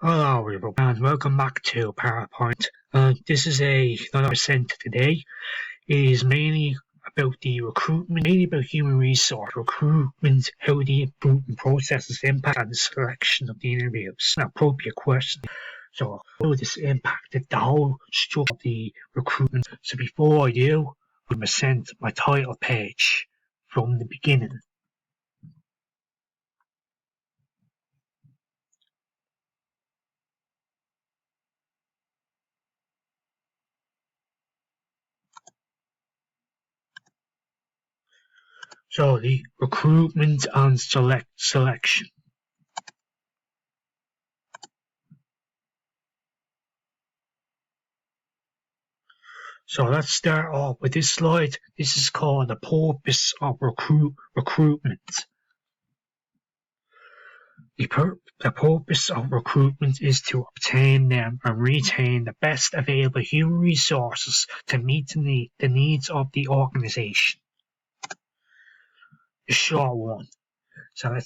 Hello everyone and welcome back to PowerPoint. This is another present today. It is mainly about the recruitment, mainly about human resource recruitment, how the recruitment processes impact on the selection of the interviews. An appropriate question. So how this impacted the whole structure of the recruitment. So before I do, I present my title page from the beginning. So the recruitment and selection. So let's start off with this slide. This is called the purpose of recruitment. The purpose of recruitment is to obtain them and retain the best available human resources to meet the needs of the organization. The short one. So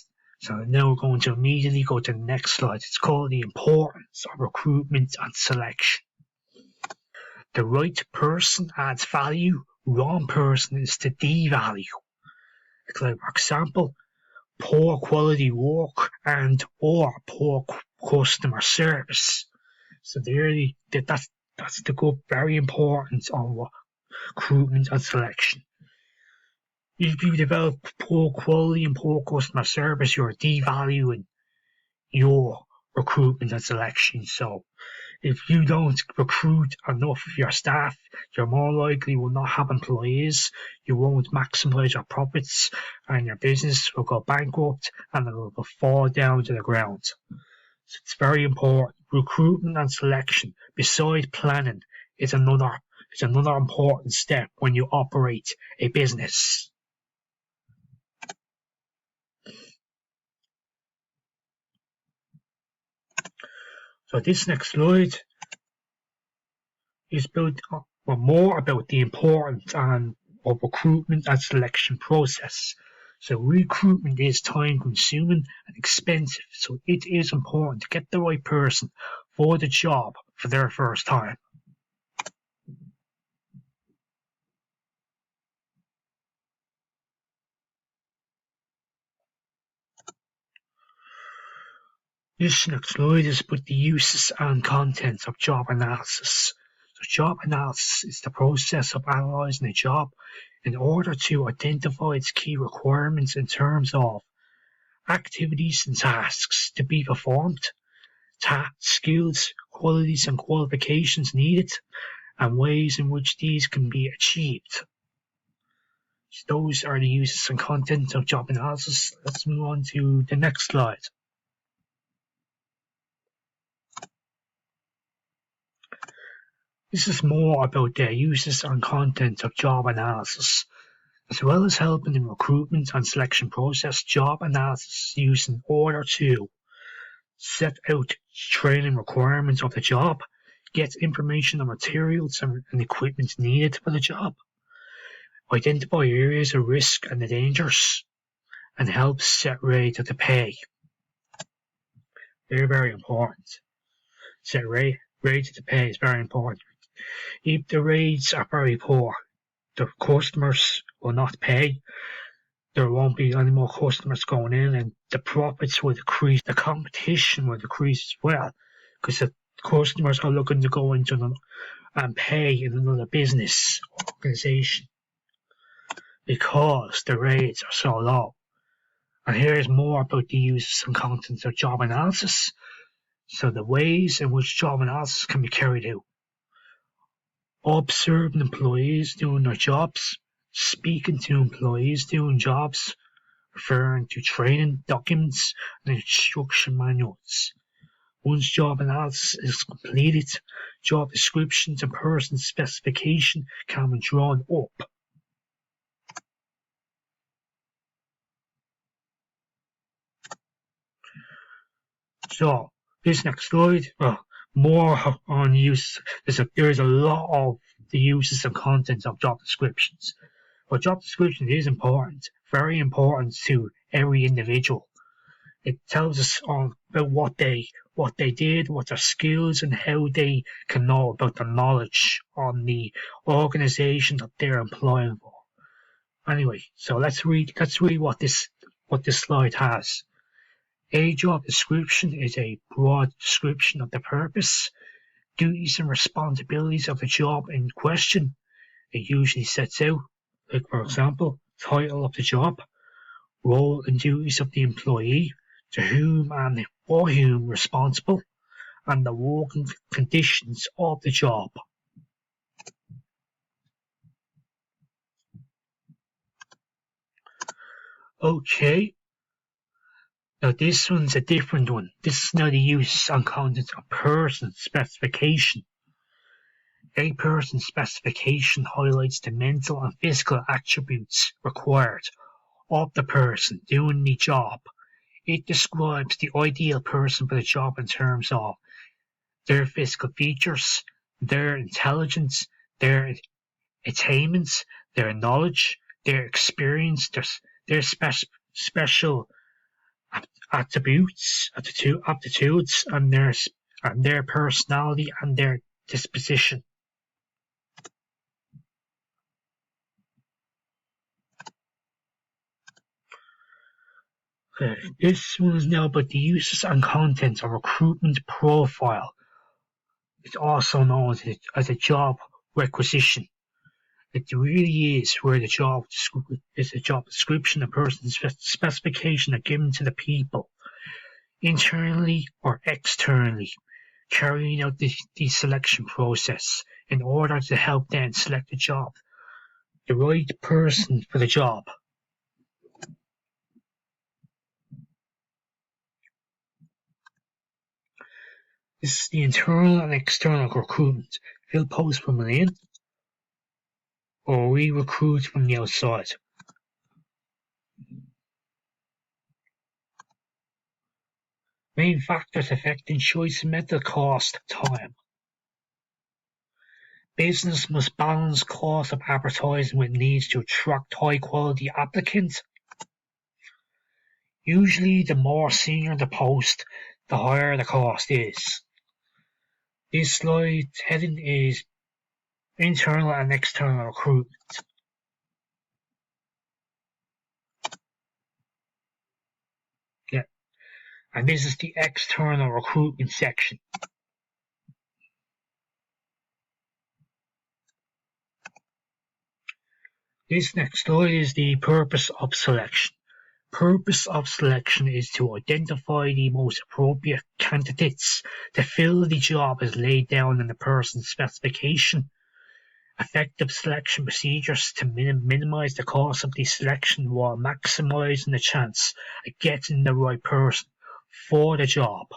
now we're going to immediately go to the next slide. It's called the importance of recruitment and selection. The right person adds value, wrong person is to devalue. Like, for example, poor quality work and or poor customer service. So that's the good, very important of recruitment and selection. If you develop poor quality and poor customer service, you're devaluing your recruitment and selection. So if you don't recruit enough of your staff, you more likely will not have employees, you won't maximize your profits, and your business will go bankrupt and it will fall down to the ground. So it's very important. Recruitment and selection, besides planning, is another important step when you operate a business. So this next slide is more about the importance of recruitment and selection process. So recruitment is time consuming and expensive, so it is important to get the right person for the job for their first time. This next slide is about the uses and contents of job analysis. So job analysis is the process of analysing a job in order to identify its key requirements in terms of activities and tasks to be performed, skills, qualities and qualifications needed, and ways in which these can be achieved. So those are the uses and contents of job analysis. Let's move on to the next slide. This is more about the uses and contents of job analysis. As well as helping in recruitment and selection process, job analysis is used in order to set out training requirements of the job, get information on materials and equipment needed for the job, identify areas of risk and the dangers, and help set rates of the pay. They're very important. Set rates of the pay is very important. If the rates are very poor, the customers will not pay. There won't be any more customers going in, and the profits will decrease. The competition will decrease as well, because the customers are looking to go into and pay in another business organization because the rates are so low. And here is more about the uses and contents of job analysis. So the ways in which job analysis can be carried out. Observing employees doing their jobs, speaking to employees doing jobs, referring to training documents and instruction manuals. Once job analysis is completed, job descriptions and person specification can be drawn up. So this next slide, more on use. There's a lot of the uses and contents of job descriptions. But job description is important, very important to every individual. It tells us about what they what they did, what their skills, and how they can know about the knowledge on the organization that they're employing for. Anyway, so let's read what this slide has. A job description is a broad description of the purpose, duties and responsibilities of the job in question. It usually sets out, like for example, title of the job, role and duties of the employee, to whom and for whom responsible, and the working conditions of the job. Okay, now this one's a different one. This is now the use and content of person specification. A person specification highlights the mental and physical attributes required of the person doing the job. It describes the ideal person for the job in terms of their physical features, their intelligence, their attainments, their knowledge, their experience, their special attributes, aptitudes, and their personality and their disposition. Okay, this one is now about the uses and contents of recruitment profile. It's also known as a job requisition. It really is where the job description and person's specification are given to the people, internally or externally, carrying out the selection process in order to help them select the right person for the job. This is the internal and external recruitment. Fill posts from within, or we recruit from the outside. Main factors affecting choice method: cost, time. Business must balance cost of advertising with needs to attract high quality applicants. Usually the more senior the post, the higher the cost is. This slide's heading is internal and external recruitment. Yeah. And this is the external recruitment section. This next slide is the purpose of selection. Purpose of selection is to identify the most appropriate candidates to fill the job as laid down in the person's specification. Effective selection procedures to minimize the cost of the selection while maximizing the chance of getting the right person for the job.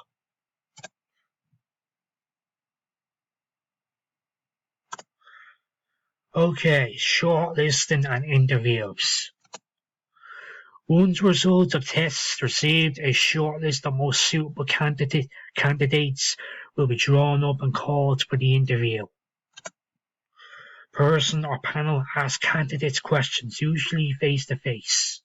Okay, shortlisting and interviews. Once results of tests received, a shortlist of most suitable candidates will be drawn up and called for the interview. Person or panel asks candidates questions, usually face-to-face.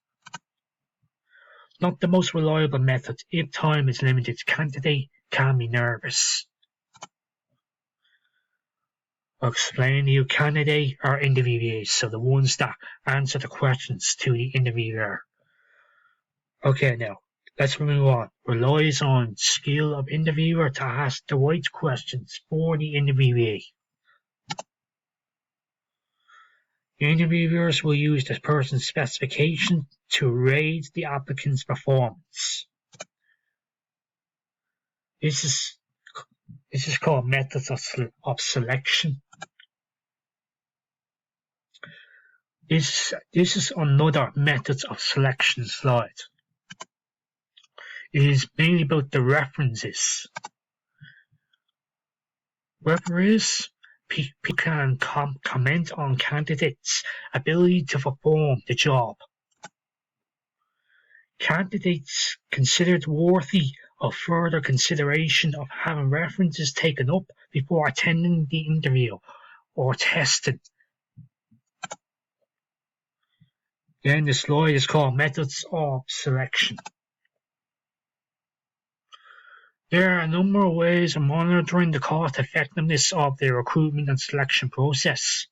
Not the most reliable method. If time is limited, candidate can be nervous. I'll explain to you candidate or interviewees, so the ones that answer the questions to the interviewer. Okay, now, let's move on. Relies on skill of interviewer to ask the right questions for the interviewee. Interviewers will use the person's specification to rate the applicant's performance. This is called methods of selection. This is another methods of selection slide. It is mainly about the references. Referees, people can comment on candidates' ability to perform the job. Candidates considered worthy of further consideration of having references taken up before attending the interview or testing. Then the slide is called methods of selection. There are a number of ways of monitoring the cost effectiveness of the recruitment and selection process.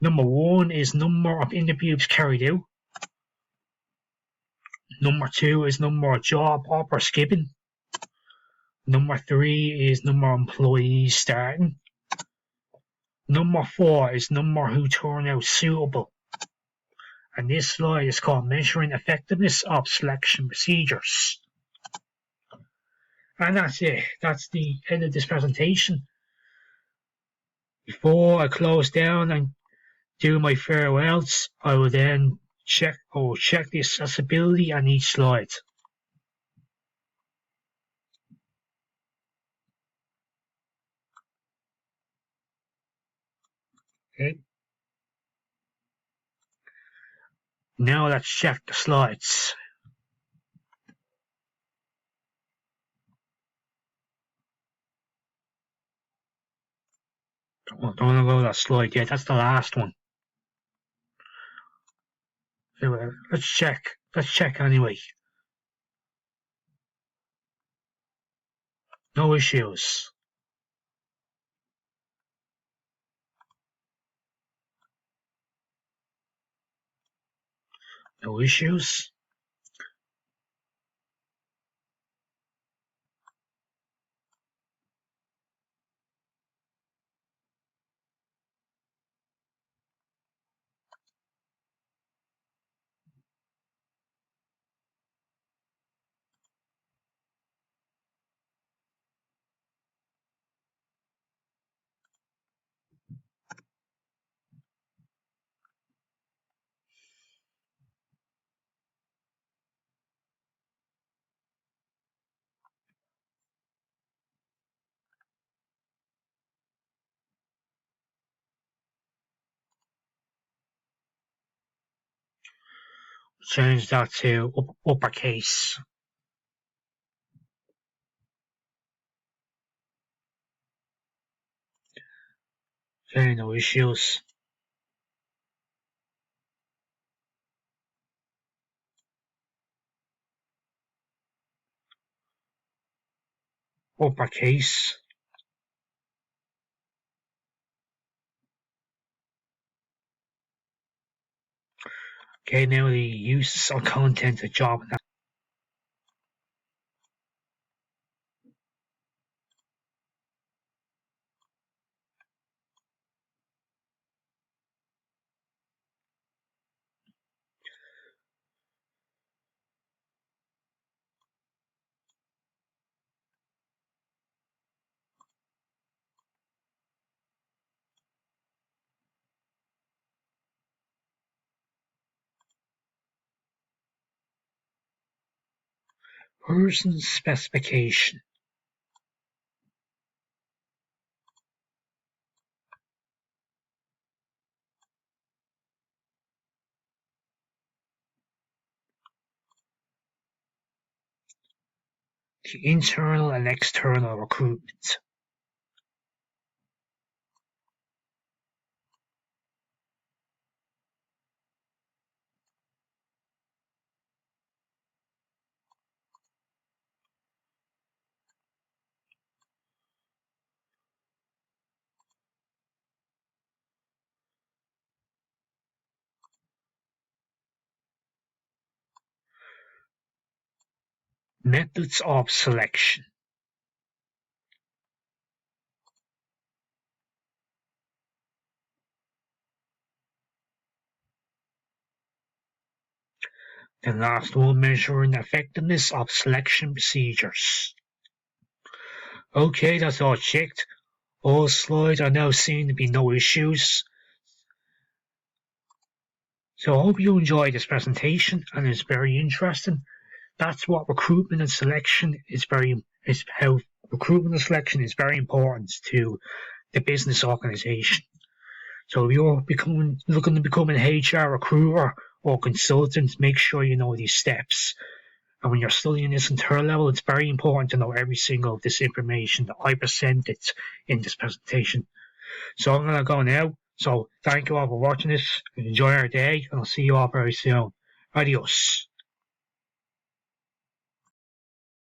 Number 1 is number of interviews carried out. Number 2 is number of job offers given. Number 3 is number of employees starting. Number 4 is number who turn out suitable. And this slide is called measuring effectiveness of selection procedures. And that's it. That's the end of this presentation. Before I close down and do my farewells, I will then check the accessibility on each slide. Okay. Now let's check the slides. Don't go to that slide yet. That's the last one. Anyway, let's check. Let's check anyway. No issues. No issues. Change that to uppercase. Okay, no issues. Uppercase. Okay, now the uses of content of job. Person Specification. The internal and external recruitment. Methods of selection. The last one, measuring effectiveness of selection procedures. Okay, that's all checked. All slides are now seen to be no issues. So I hope you enjoyed this presentation and it's very interesting. That's what recruitment and selection is how recruitment and selection is very important to the business organization. So if you're looking to become an HR recruiter or consultant, make sure you know these steps. And when you're studying this entire level, it's very important to know every single of this information that I presented in this presentation. So I'm going to go now. So thank you all for watching this. Enjoy our day, and I'll see you all very soon. Adios.